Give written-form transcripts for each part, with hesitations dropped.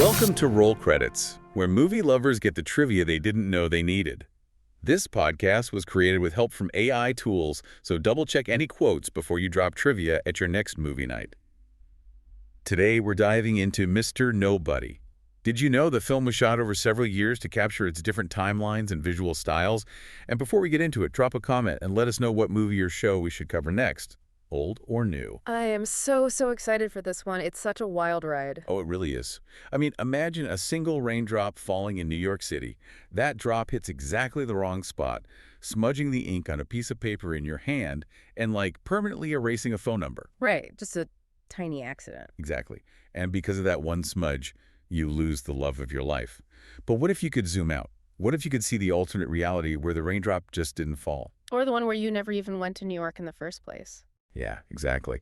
Welcome to Roll Credits, where movie lovers get the trivia they didn't know they needed. This podcast was created with help from AI tools, so double-check any quotes before you drop trivia at your next movie night. Today, we're diving into Mr. Nobody. Did you know the film was shot over several years to capture its different timelines and visual styles? And before we get into it, drop a comment and let us know what movie or show we should cover next, old or new. I am so excited for this one. It's such a wild ride. Oh, it really is. I mean, imagine a single raindrop falling in New York City. That drop hits exactly the wrong spot, smudging the ink on a piece of paper in your hand and, permanently erasing a phone number. Right, just a tiny accident. Exactly. And because of that one smudge, you lose the love of your life. But what if you could zoom out? What if you could see the alternate reality where the raindrop just didn't fall? Or the one where you never even went to New York in the first place. Yeah, exactly.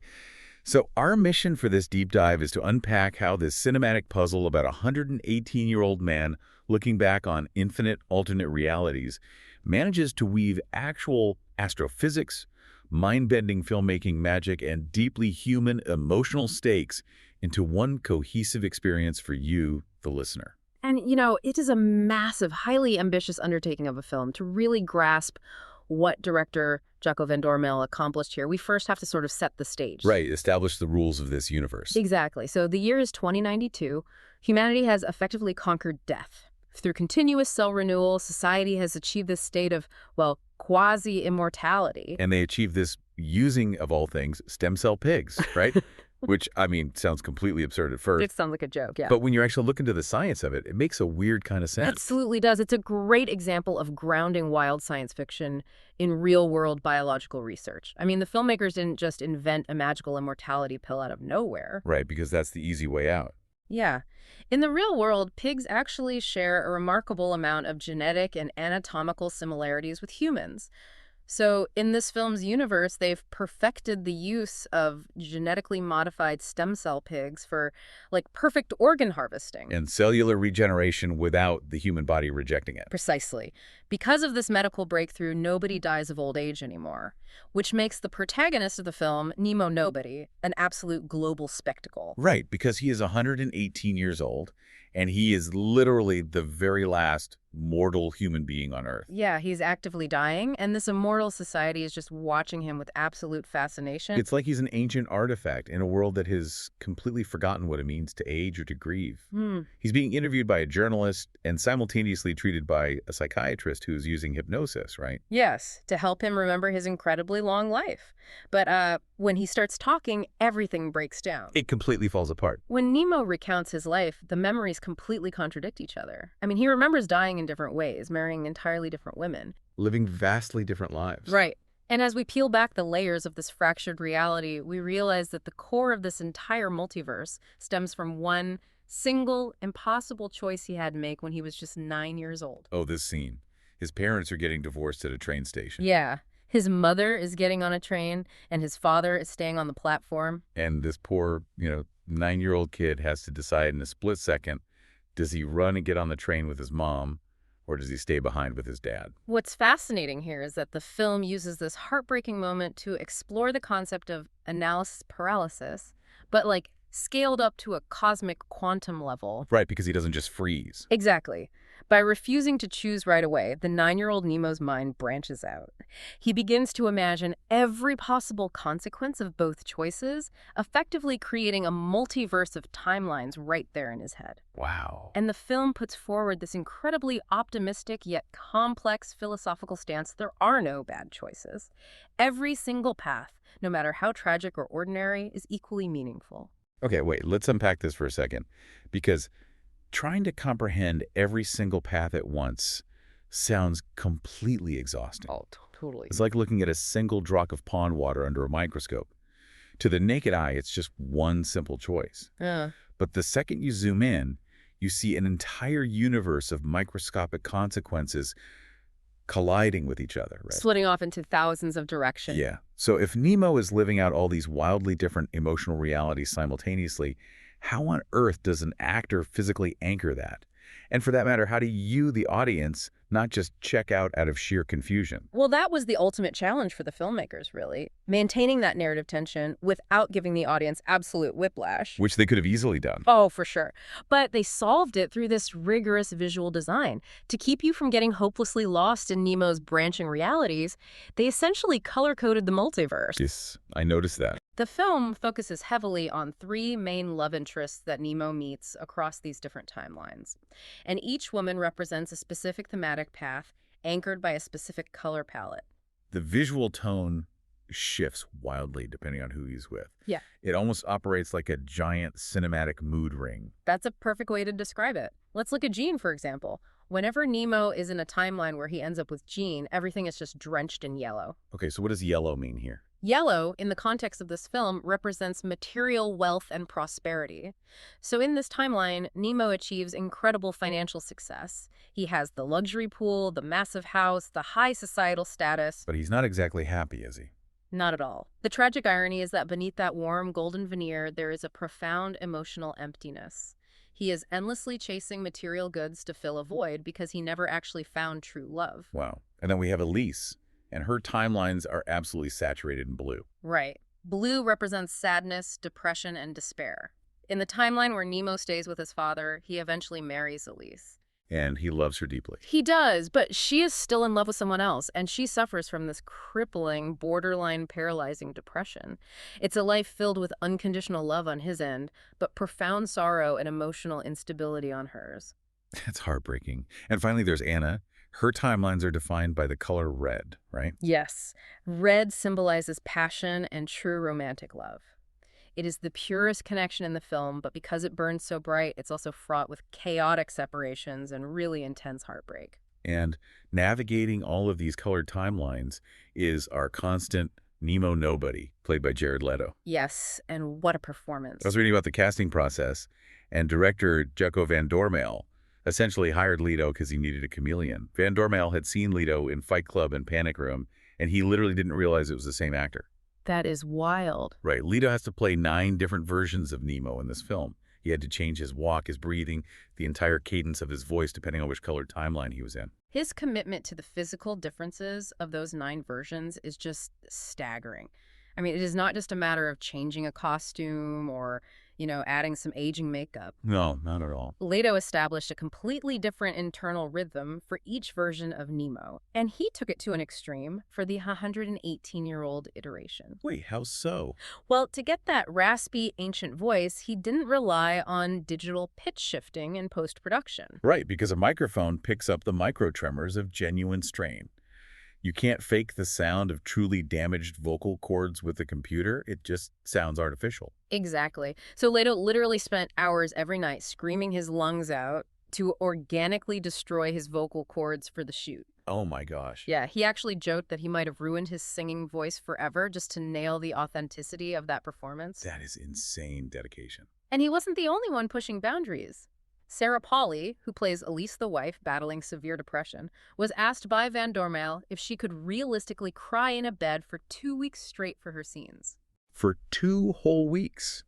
So our mission for this deep dive is to unpack how this cinematic puzzle about a 118-year-old man looking back on infinite alternate realities manages to weave actual astrophysics, mind-bending filmmaking magic, and deeply human emotional stakes into one cohesive experience for you, the listener. And, it is a massive, highly ambitious undertaking of a film to really grasp what director Jaco Van Dormel accomplished here. We first have to sort of set the stage. Right, establish the rules of this universe. Exactly. So the year is 2092. Humanity has effectively conquered death. Through continuous cell renewal, society has achieved this state of, quasi-immortality. And they achieve this using, of all things, stem cell pigs, right? Which, sounds completely absurd at first. It sounds like a joke, yeah. But when you actually look into the science of it, it makes a weird kind of sense. Absolutely does. It's a great example of grounding wild science fiction in real-world biological research. The filmmakers didn't just invent a magical immortality pill out of nowhere. Right, because that's the easy way out. Yeah. In the real world, pigs actually share a remarkable amount of genetic and anatomical similarities with humans. So in this film's universe, they've perfected the use of genetically modified stem cell pigs for, perfect organ harvesting. And cellular regeneration without the human body rejecting it. Precisely. Because of this medical breakthrough, nobody dies of old age anymore, which makes the protagonist of the film, Nemo Nobody, an absolute global spectacle. Right, because he is 118 years old, and he is literally the very last mortal human being on Earth. Yeah, he's actively dying, and this immortal society is just watching him with absolute fascination. It's like he's an ancient artifact in a world that has completely forgotten what it means to age or to grieve. He's being interviewed by a journalist and simultaneously treated by a psychiatrist who's using hypnosis, right? Yes, to help him remember his incredibly long life. But when he starts talking, everything breaks down. It completely falls apart. When Nemo recounts his life, the memories completely contradict each other. He remembers dying in different ways, marrying entirely different women. Living vastly different lives. Right. And as we peel back the layers of this fractured reality, we realize that the core of this entire multiverse stems from one single, impossible choice he had to make when he was just 9 years old. Oh, this scene. His parents are getting divorced at a train station. Yeah. His mother is getting on a train, and his father is staying on the platform. And this poor, 9-year-old kid has to decide in a split second, does he run and get on the train with his mom, or does he stay behind with his dad? What's fascinating here is that the film uses this heartbreaking moment to explore the concept of analysis paralysis, but scaled up to a cosmic quantum level. Right, because he doesn't just freeze. Exactly. By refusing to choose right away, the 9-year-old Nemo's mind branches out. He begins to imagine every possible consequence of both choices, effectively creating a multiverse of timelines right there in his head. Wow. And the film puts forward this incredibly optimistic yet complex philosophical stance: there are no bad choices. Every single path, no matter how tragic or ordinary, is equally meaningful. Okay, wait, let's unpack this for a second, because trying to comprehend every single path at once sounds completely exhausting. Oh, totally. It's like looking at a single drop of pond water under a microscope. To the naked eye, it's just one simple choice. Yeah. But the second you zoom in, you see an entire universe of microscopic consequences colliding with each other, right? Splitting off into thousands of directions. Yeah. So if Nemo is living out all these wildly different emotional realities simultaneously, how on earth does an actor physically anchor that? And for that matter, how do you, the audience, not just check out of sheer confusion? Well, that was the ultimate challenge for the filmmakers, really. Maintaining that narrative tension without giving the audience absolute whiplash. Which they could have easily done. Oh, for sure. But they solved it through this rigorous visual design. To keep you from getting hopelessly lost in Nemo's branching realities, they essentially color-coded the multiverse. Yes, I noticed that. The film focuses heavily on three main love interests that Nemo meets across these different timelines. And each woman represents a specific thematic path anchored by a specific color palette. The visual tone shifts wildly depending on who he's with. Yeah. It almost operates like a giant cinematic mood ring. That's a perfect way to describe it. Let's look at Jean, for example. Whenever Nemo is in a timeline where he ends up with Jean, everything is just drenched in yellow. Okay, so what does yellow mean here? Yellow, in the context of this film, represents material wealth and prosperity. So in this timeline, Nemo achieves incredible financial success. He has the luxury pool, the massive house, the high societal status. But he's not exactly happy, is he? Not at all. The tragic irony is that beneath that warm golden veneer, there is a profound emotional emptiness. He is endlessly chasing material goods to fill a void because he never actually found true love. Wow. And then we have Elise, and her timelines are absolutely saturated in blue. Right. Blue represents sadness, depression, and despair. In the timeline where Nemo stays with his father, he eventually marries Elise. And he loves her deeply. He does, but she is still in love with someone else, and she suffers from this crippling, borderline paralyzing depression. It's a life filled with unconditional love on his end, but profound sorrow and emotional instability on hers. That's heartbreaking. And finally, there's Anna. Her timelines are defined by the color red, right? Yes, red symbolizes passion and true romantic love. It is the purest connection in the film, but because it burns so bright, it's also fraught with chaotic separations and really intense heartbreak. And navigating all of these colored timelines is our constant Nemo nobody, played by Jared Leto. Yes, and what a performance. I was reading about the casting process, and director Jacco Van Dormael essentially hired Leto because he needed a chameleon. Van Dormael had seen Leto in Fight Club and Panic Room, and he literally didn't realize it was the same actor. That is wild. Right. Leto has to play 9 different versions of Nemo in this film. He had to change his walk, his breathing, the entire cadence of his voice, depending on which colored timeline he was in. His commitment to the physical differences of those 9 versions is just staggering. I mean, it is not just a matter of changing a costume or, adding some aging makeup. No, not at all. Leto established a completely different internal rhythm for each version of Nemo, and he took it to an extreme for the 118-year-old iteration. Wait, how so? Well, to get that raspy, ancient voice, he didn't rely on digital pitch shifting in post-production. Right, because a microphone picks up the microtremors of genuine strain. You can't fake the sound of truly damaged vocal cords with a computer. It just sounds artificial. Exactly. So Leto literally spent hours every night screaming his lungs out to organically destroy his vocal cords for the shoot. Oh my gosh. Yeah, he actually joked that he might have ruined his singing voice forever just to nail the authenticity of that performance. That is insane dedication. And he wasn't the only one pushing boundaries. Sarah Polley, who plays Elise the wife battling severe depression, was asked by Van Dormael if she could realistically cry in a bed for 2 weeks straight for her scenes. For 2 whole weeks.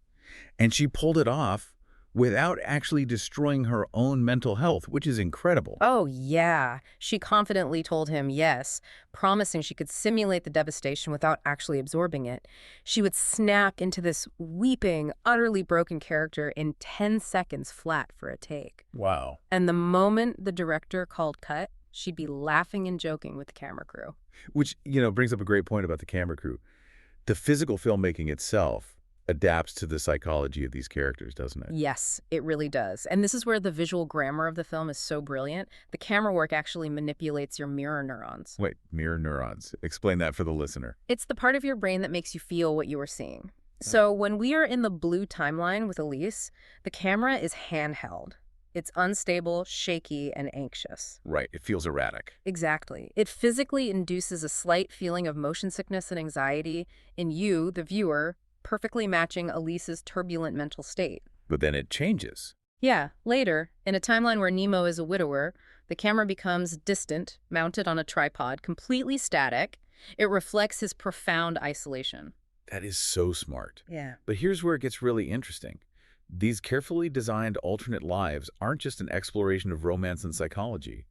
And she pulled it off without actually destroying her own mental health, which is incredible. Oh, yeah. She confidently told him yes, promising she could simulate the devastation without actually absorbing it. She would snap into this weeping, utterly broken character in 10 seconds flat for a take. Wow. And the moment the director called cut, she'd be laughing and joking with the camera crew. Which, brings up a great point about the camera crew. The physical filmmaking itself adapts to the psychology of these characters, doesn't it? Yes, it really does. And this is where the visual grammar of the film is so brilliant. The camera work actually manipulates your mirror neurons. Wait, mirror neurons. Explain that for the listener. It's the part of your brain that makes you feel what you are seeing. So when we are in the blue timeline with Elise, the camera is handheld. It's unstable, shaky, and anxious. Right, it feels erratic. Exactly. It physically induces a slight feeling of motion sickness and anxiety in you, the viewer, perfectly matching Elise's turbulent mental state. But then it changes. Yeah, later, in a timeline where Nemo is a widower, the camera becomes distant, mounted on a tripod, completely static. It reflects his profound isolation. That is so smart. Yeah. But here's where it gets really interesting. These carefully designed alternate lives aren't just an exploration of romance and psychology.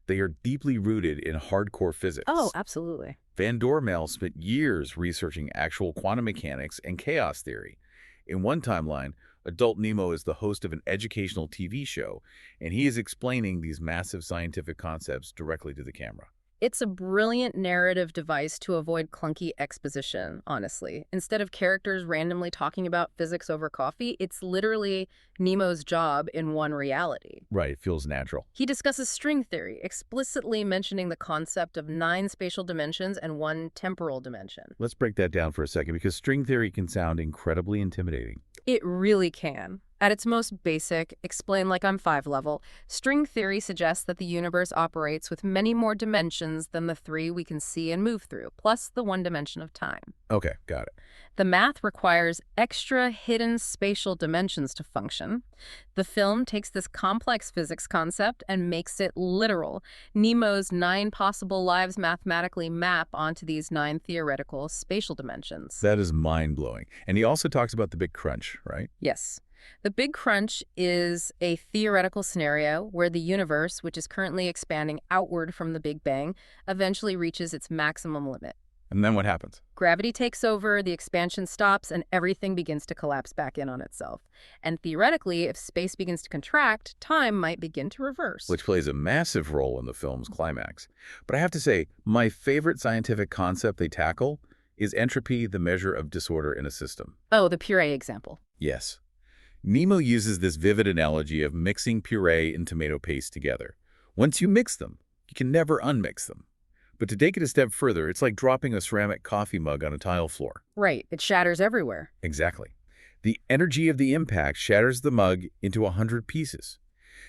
They are deeply rooted in hardcore Oh, physics. absolutely. Van Dormel spent years researching actual quantum mechanics and chaos theory. In one timeline, Adult Nemo is the host of an educational TV show, and he is explaining these massive scientific concepts directly to the camera. It's a brilliant narrative device to avoid clunky exposition, honestly. Instead of characters randomly talking about physics over coffee, it's literally Nemo's job in one reality. Right, it feels natural. He discusses string theory, explicitly mentioning the concept of 9 spatial dimensions and 1 temporal dimension. Let's break that down for a second because string theory can sound incredibly intimidating. It really can. At its most basic, explain like I'm 5 level, string theory suggests that the universe operates with many more dimensions than the 3 we can see and move through, plus the 1 dimension of time. Okay, got it. The math requires extra hidden spatial dimensions to function. The film takes this complex physics concept and makes it literal. Nemo's 9 possible lives mathematically map onto these 9 theoretical spatial dimensions. That is mind-blowing. And he also talks about the Big Crunch, right? Yes. The Big Crunch is a theoretical scenario where the universe, which is currently expanding outward from the Big Bang, eventually reaches its maximum limit. And then what happens? Gravity takes over, the expansion stops, and everything begins to collapse back in on itself. And theoretically, if space begins to contract, time might begin to reverse. Which plays a massive role in the film's climax. But I have to say, my favorite scientific concept they tackle is entropy, the measure of disorder in a system. Oh, the puree example. Yes. Nemo uses this vivid analogy of mixing puree and tomato paste together. Once you mix them, you can never unmix them. But to take it a step further, it's like dropping a ceramic coffee mug on a tile floor. Right, it shatters everywhere. Exactly. The energy of the impact shatters the mug into 100 pieces.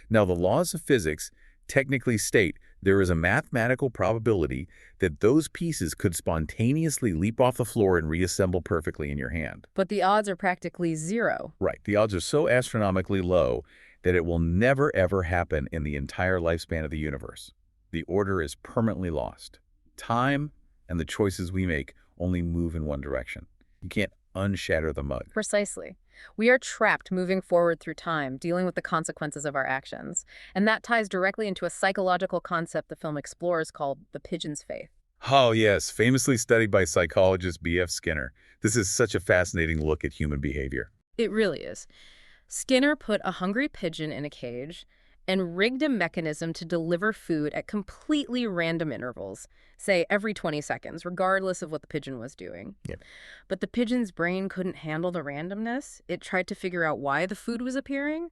Now, the laws of physics technically state there is a mathematical probability that those pieces could spontaneously leap off the floor and reassemble perfectly in your hand. But the odds are practically 0. Right. The odds are so astronomically low that it will never, ever happen in the entire lifespan of the universe. The order is permanently lost. Time and the choices we make only move in one direction. You can't unshatter the mug. Precisely. We are trapped moving forward through time, dealing with the consequences of our actions. And that ties directly into a psychological concept the film explores called the pigeon's faith. Oh, yes. Famously studied by psychologist B.F. Skinner. This is such a fascinating look at human behavior. It really is. Skinner put a hungry pigeon in a cage and rigged a mechanism to deliver food at completely random intervals, say every 20 seconds, regardless of what the pigeon was doing. Yep. But the pigeon's brain couldn't handle the randomness. It tried to figure out why the food was appearing.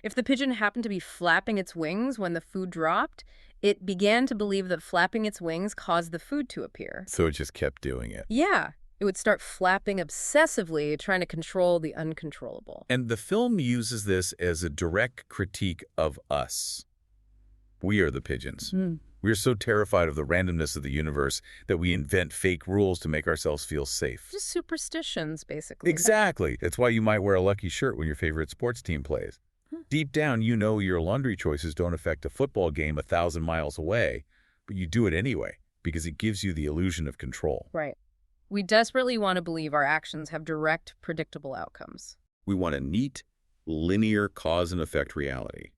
If the pigeon happened to be flapping its wings when the food dropped, it began to believe that flapping its wings caused the food to appear. So it just kept doing it. Yeah. It would start flapping obsessively, trying to control the uncontrollable. And the film uses this as a direct critique of us. We are the pigeons. We're so terrified of the randomness of the universe that we invent fake rules to make ourselves feel safe. Just superstitions, basically. Exactly. That's why you might wear a lucky shirt when your favorite sports team plays. Deep down, you know your laundry choices don't affect a football game 1,000 miles away, but you do it anyway because it gives you the illusion of control. Right. We desperately want to believe our actions have direct, predictable outcomes. We want a neat, linear cause and effect reality.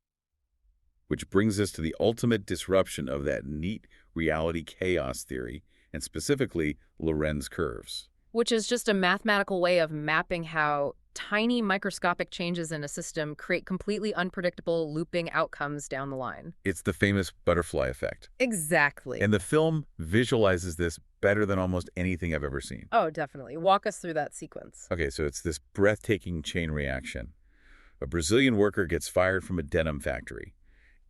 Which brings us to the ultimate disruption of that neat reality chaos theory, and specifically Lorentz curves. Which is just a mathematical way of mapping how tiny microscopic changes in a system create completely unpredictable looping outcomes down the line. It's the famous butterfly effect. Exactly. And the film visualizes this better than almost anything I've ever seen. Oh, definitely. Walk us through that sequence. Okay, so it's this breathtaking chain reaction. A Brazilian worker gets fired from a denim factory,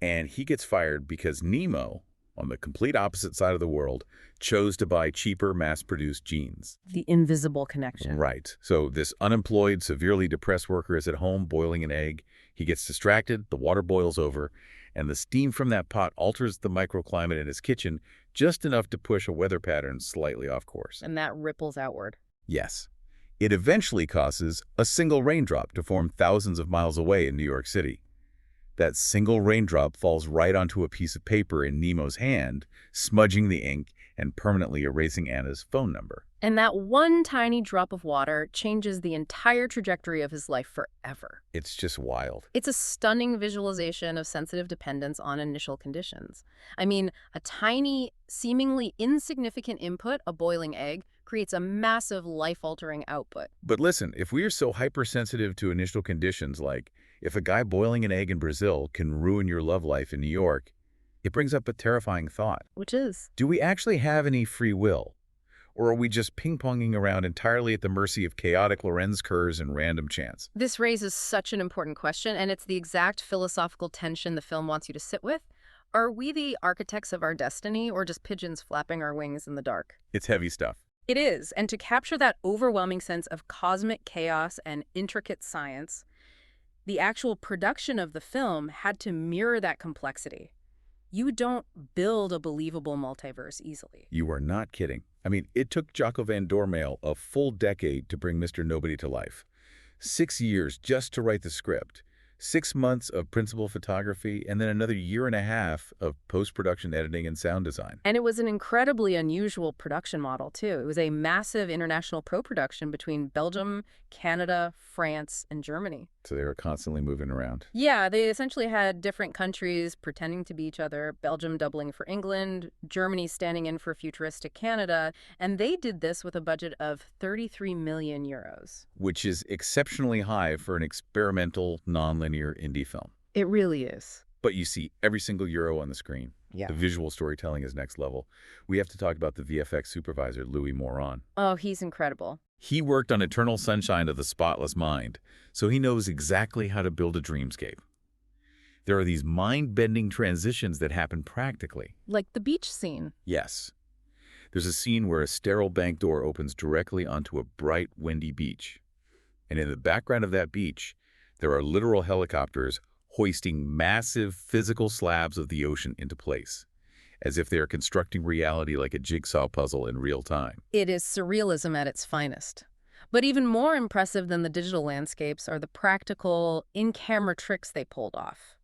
and he gets fired because Nemo, on the complete opposite side of the world, chose to buy cheaper mass-produced jeans. The invisible connection. Right. So this unemployed, severely depressed worker is at home boiling an egg. He gets distracted, the water boils over, and the steam from that pot alters the microclimate in his kitchen just enough to push a weather pattern slightly off course. And that ripples outward. Yes. It eventually causes a single raindrop to form thousands of miles away in New York City. That single raindrop falls right onto a piece of paper in Nemo's hand, smudging the ink and permanently erasing Anna's phone number. And that one tiny drop of water changes the entire trajectory of his life forever. It's just wild. It's a stunning visualization of sensitive dependence on initial conditions. I mean, a tiny, seemingly insignificant input, a boiling egg, creates a massive life-altering output. But listen, if we are so hypersensitive to initial conditions, like if a guy boiling an egg in Brazil can ruin your love life in New York, it brings up a terrifying thought. Which is? Do we actually have any free will? Or are we just ping-ponging around entirely at the mercy of chaotic Lorenz curves and random chance? This raises such an important question, and it's the exact philosophical tension the film wants you to sit with. Are we the architects of our destiny, or just pigeons flapping our wings in the dark? It's heavy stuff. It is, and to capture that overwhelming sense of cosmic chaos and intricate science, the actual production of the film had to mirror that complexity. You don't build a believable multiverse easily. You are not kidding. I mean, it took Jaco van Dormael a full decade to bring Mr. Nobody to life. 6 years just to write the script. 6 months of principal photography, and then another 1.5 years of post-production editing and sound design. And it was an incredibly unusual production model, too. It was a massive international co-production between Belgium, Canada, France, and Germany. So they were constantly moving around. Yeah, they essentially had different countries pretending to be each other, Belgium doubling for England, Germany standing in for futuristic Canada, and they did this with a budget of 33 million euros. Which is exceptionally high for an experimental, non-linear indie film. It really is. But you see every single euro on the screen. Yeah. The visual storytelling is next level. We have to talk about the VFX supervisor, Louis Moron. Oh, he's incredible. He worked on Eternal Sunshine of the Spotless Mind, so he knows exactly how to build a dreamscape. There are these mind-bending transitions that happen practically. Like the beach scene. Yes. There's a scene where a sterile bank door opens directly onto a bright, windy beach. And in the background of that beach, there are literal helicopters hoisting massive physical slabs of the ocean into place, as if they are constructing reality like a jigsaw puzzle in real time. It is surrealism at its finest. But even more impressive than the digital landscapes are the practical, in-camera tricks they pulled off.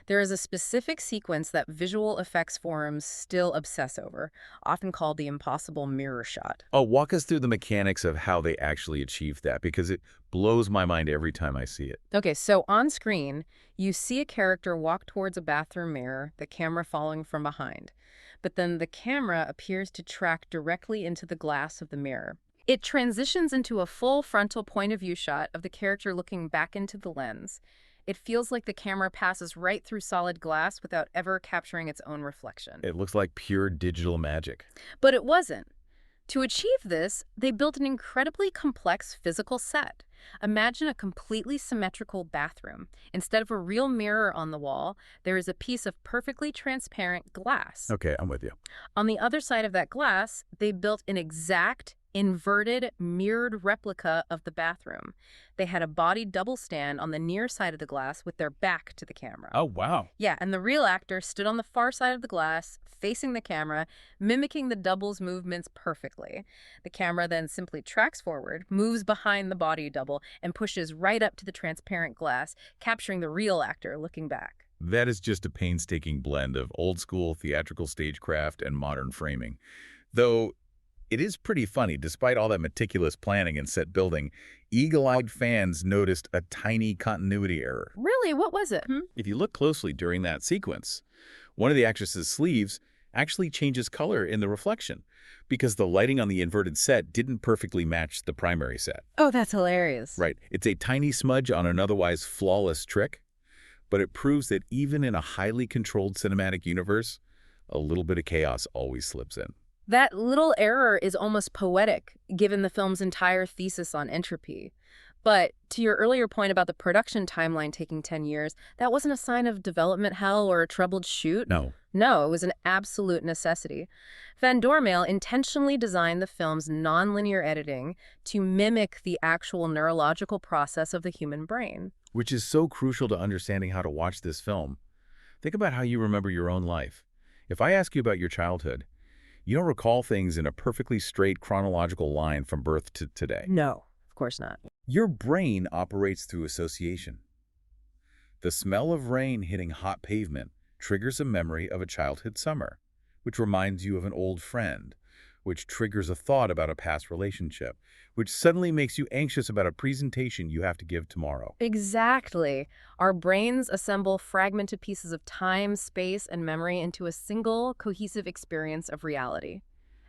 There is a specific sequence that visual effects forums still obsess over, often called the impossible mirror shot. Oh, walk us through the mechanics of how they actually achieved that, because it blows my mind every time I see it. Okay, so on screen, you see a character walk towards a bathroom mirror, the camera following from behind. But then the camera appears to track directly into the glass of the mirror. It transitions into a full frontal point of view shot of the character looking back into the lens. It feels like the camera passes right through solid glass without ever capturing its own reflection. It looks like pure digital magic. But it wasn't. To achieve this, they built an incredibly complex physical set. Imagine a completely symmetrical bathroom. Instead of a real mirror on the wall, there is a piece of perfectly transparent glass. Okay, I'm with you. On the other side of that glass, they built an exact, inverted, mirrored replica of the bathroom. They had a body double stand on the near side of the glass with their back to the camera. Oh, wow. Yeah, and the real actor stood on the far side of the glass, facing the camera, mimicking the double's movements perfectly. The camera then simply tracks forward, moves behind the body double, and pushes right up to the transparent glass, capturing the real actor looking back. That is just a painstaking blend of old-school theatrical stagecraft and modern framing. Though it is pretty funny, despite all that meticulous planning and set building, eagle-eyed fans noticed a tiny continuity error. Really? What was it? If you look closely during that sequence, one of the actress's sleeves actually changes color in the reflection because the lighting on the inverted set didn't perfectly match the primary set. Oh, that's hilarious. Right. It's a tiny smudge on an otherwise flawless trick, but it proves that even in a highly controlled cinematic universe, a little bit of chaos always slips in. That little error is almost poetic, given the film's entire thesis on entropy. But to your earlier point about the production timeline taking 10 years, that wasn't a sign of development hell or a troubled shoot. No. No, it was an absolute necessity. Van Dormael intentionally designed the film's nonlinear editing to mimic the actual neurological process of the human brain. Which is so crucial to understanding how to watch this film. Think about how you remember your own life. If I ask you about your childhood, you don't recall things in a perfectly straight chronological line from birth to today. No, of course not. Your brain operates through association. The smell of rain hitting hot pavement triggers a memory of a childhood summer, which reminds you of an old friend, which triggers a thought about a past relationship, which suddenly makes you anxious about a presentation you have to give tomorrow. Exactly. Our brains assemble fragmented pieces of time, space, and memory into a single, cohesive experience of reality.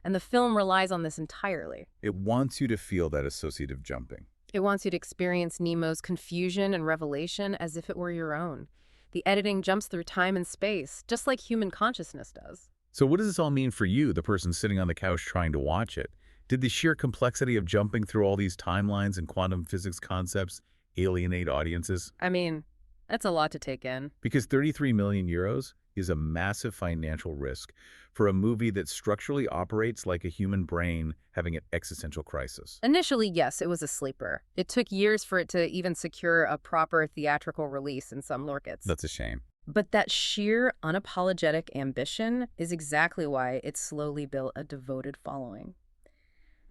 And the film relies on this entirely. It wants you to feel that associative jumping. It wants you to experience Nemo's confusion and revelation as if it were your own. The editing jumps through time and space, just like human consciousness does. So what does this all mean for you, the person sitting on the couch trying to watch it? Did the sheer complexity of jumping through all these timelines and quantum physics concepts alienate audiences? I mean, that's a lot to take in. Because 33 million euros is a massive financial risk for a movie that structurally operates like a human brain having an existential crisis. Initially, yes, it was a sleeper. It took years for it to even secure a proper theatrical release in some markets. That's a shame. But that sheer, unapologetic ambition is exactly why it slowly built a devoted following.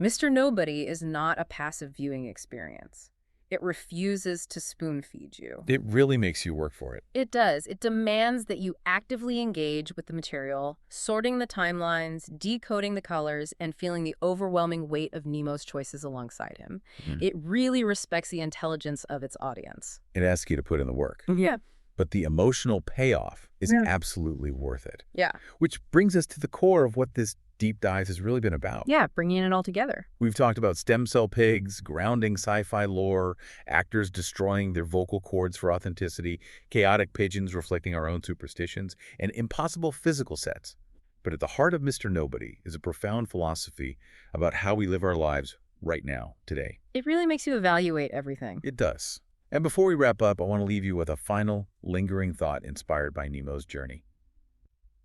Mr. Nobody is not a passive viewing experience. It refuses to spoon-feed you. It really makes you work for it. It does. It demands that you actively engage with the material, sorting the timelines, decoding the colors, and feeling the overwhelming weight of Nemo's choices alongside him. It really respects the intelligence of its audience. It asks you to put in the work. Yeah. But the emotional payoff is absolutely worth it. Yeah. Which brings us to the core of what this deep dive has really been about. Yeah, bringing it all together. We've talked about stem cell pigs, grounding sci-fi lore, actors destroying their vocal cords for authenticity, chaotic pigeons reflecting our own superstitions, and impossible physical sets. But at the heart of Mr. Nobody is a profound philosophy about how we live our lives right now, today. It really makes you evaluate everything. It does. And before we wrap up, I want to leave you with a final, lingering thought inspired by Nemo's journey.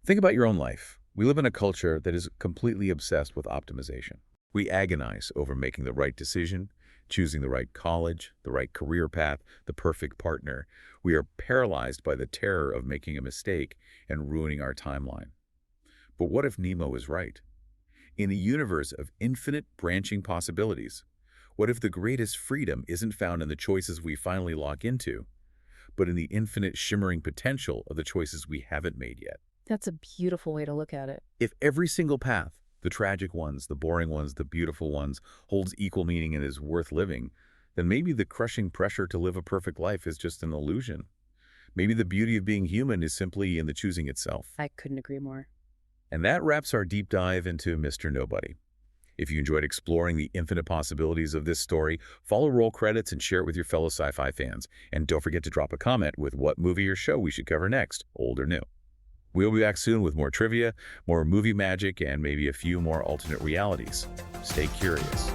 Think about your own life. We live in a culture that is completely obsessed with optimization. We agonize over making the right decision, choosing the right college, the right career path, the perfect partner. We are paralyzed by the terror of making a mistake and ruining our timeline. But what if Nemo is right? In a universe of infinite branching possibilities, what if the greatest freedom isn't found in the choices we finally lock into, but in the infinite shimmering potential of the choices we haven't made yet? That's a beautiful way to look at it. If every single path, the tragic ones, the boring ones, the beautiful ones, holds equal meaning and is worth living, then maybe the crushing pressure to live a perfect life is just an illusion. Maybe the beauty of being human is simply in the choosing itself. I couldn't agree more. And that wraps our deep dive into Mr. Nobody. If you enjoyed exploring the infinite possibilities of this story, follow Roll Credits and share it with your fellow sci-fi fans. And don't forget to drop a comment with what movie or show we should cover next, old or new. We'll be back soon with more trivia, more movie magic, and maybe a few more alternate realities. Stay curious.